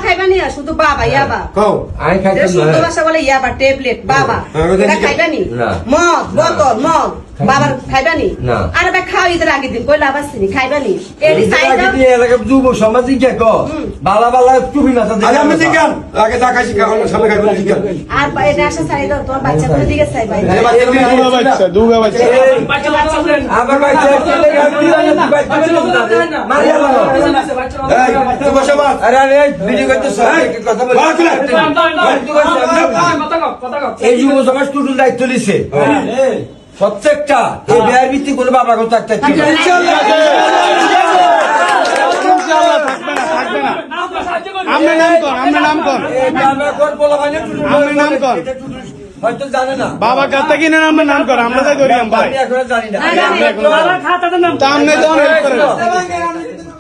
খাইবানি শুধু বাবা ইয়াবা শুদ্ধ ভাষা বলে ইয়াবা ট্যাবলেট বাবা এটা খাইবানি মদ বোতল মদ বাবার খাইবানি আরে ভাই খাও ঈদের আগের দিন কইলা বাসিনি খাইবানি এডি সাইড যুব সমাজ বালা বালা টুপি না আমি জিজ্ঞান আগে যা খাইছি সামনে খাইবেন জিজ্ঞান আর এটা আসা সাইড তোর বাচ্চা করে দিকে চাই ভাই দুগা বাচ্চা আমার বাচ্চা চলে গেল মারিয়া লাও এই যুব সমাজ আরে আরে ভিডিও করতে কথা বল এই যুব সমাজ টুটুল দায়িত্ব নিছে প্রত্যেকটা এই বিয়ের ভিত্তি করে বাবা কথা একটা ইনশাআল্লাহ আমরা নাম কর হয়তো জানে না বাবা কাছে কিনে আমরা নাম কর আমরা তাই করি ভাই এখন জানি না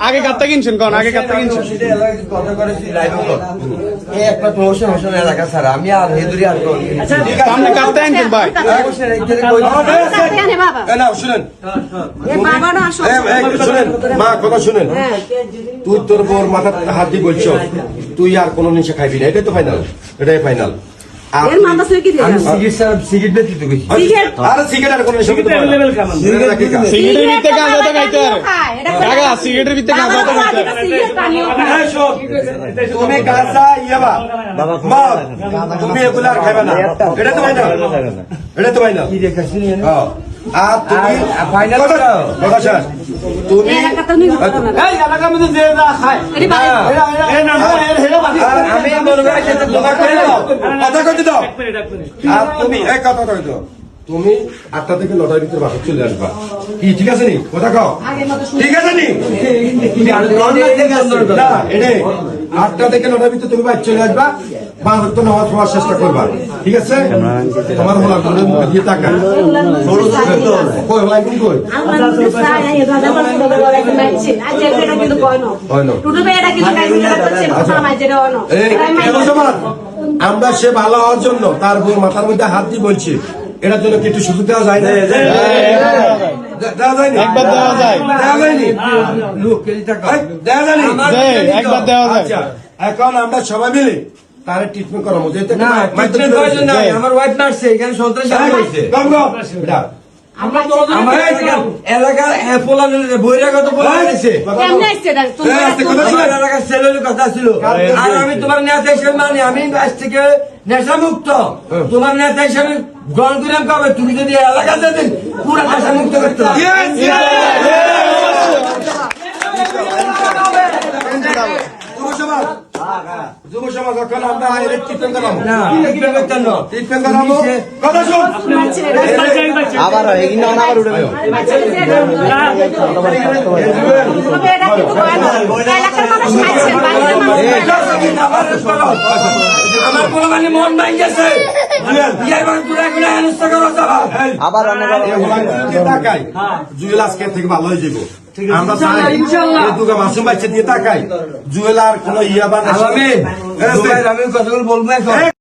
আগে কাটতে কিনছেন কোন আগে কাটতে কিনছেন কথা করেছি লাইভ কর এই একটা প্রমোশন হোসেন এলাকা স্যার আমি আর হেদুরি আর করি সামনে কাটতে আনছেন ভাই না শুনেন এ বাবা না আসো শুনেন মা কথা শুনেন তুই তোর বোর মাথা হাত দিয়ে বলছো তুই আর কোনো নেশা খাইবি না এটাই তো ফাইনাল এটাই ফাইনাল এর মাথা সই কি দিলাম সিগারেট বেচি তো বেশি আরে সিগারেট আর কোনো নেশা করতে পারে সিগারেটের ভিতরে গাঁজা তো খাইতে পারে কাকা সিগারেটের ভিতরে গাঁজা তো খাইতে পারে তুমি গাঁজা ইয়াবা বাবা তুমি এগুলা আর খাইবা না এটা তো ফাইনাল এটা তো ফাইনাল কি দেখাছ নি আর তুমি ফাইনাল কথা স্যার তুমি এই এলাকার মধ্যে যে না খায় আমি বলবো সেটা তোমার করে দাও কথা কইতে দাও আর তুমি এক কথা কই দাও তুমি 8টা থেকে 9টার ভিতরে বাসা চলে আসবা কি ঠিক আছে নি কথা কও ঠিক আছে নি না এনে 8টা থেকে 9টার ভিতরে তুমি বাসা চলে আসবা বাংলা তো নামাজ পড়ার চেষ্টা করবা ঠিক আছে তোমার বলা করে মুখ দিয়ে তাকা ছোট ছোট কই লাইকুম কই আমার মধ্যে চাই এই দাদা বলতে বলে কি মাইছে আজ এটা কিন্তু কয় না টুটু ভাই এটা কিন্তু কাজ করছে কথা মাই যেটা হলো আমরা সে ভালো হওয়ার জন্য তার বউ মাথার মধ্যে হাত দিয়ে বলছি এটার জন্য কি একটু সুযোগ দেওয়া যায় না দেওয়া যায়নি একবার দেওয়া যায় দেওয়া যায়নি লোক দেওয়া যায়নি একবার দেওয়া যায় আচ্ছা এখন আমরা সবাই মিলে তার ট্রিটমেন্ট করাবো যেতে না ট্রিটমেন্ট প্রয়োজন নাই আমার ওয়াইফ নার্স এখানে সন্ত্রাসী হয়েছে আমরা আমার এলাকার পোলা বহিরাগত পোলা হয়েছে কেমনে আসছে এটা তুমি এলাকার ছেলের কথা ছিল আর আমি তোমার নেতা হিসেবে মানি আমি আজ থেকে নেশা মুক্ত তোমার নেতা হিসেবে গ্রহণ করলাম কবে তুমি যদি এলাকা যেতেন পুরো নেশা মুক্ত করতে যুব সমাজ এখন আমরা ট্রিটমেন্ট করাবো ট্রিটমেন্ট করাবো কথা শুন আবার এগিয়ে আবার উঠে এটা কিন্তু কয় না এলাকার মানুষ খাইছে বাইরের মানুষ আমার কোনো মানে মন নাই গেছে আবার তাকাই জুয়েল আজকে থেকে ভালো হয়ে যাবো আমরা দুগা মাসুম বাচ্চা দিয়ে তাকাই জুয়েল আর কোন ইয়া বা আমি কথাগুলো বলবো এখন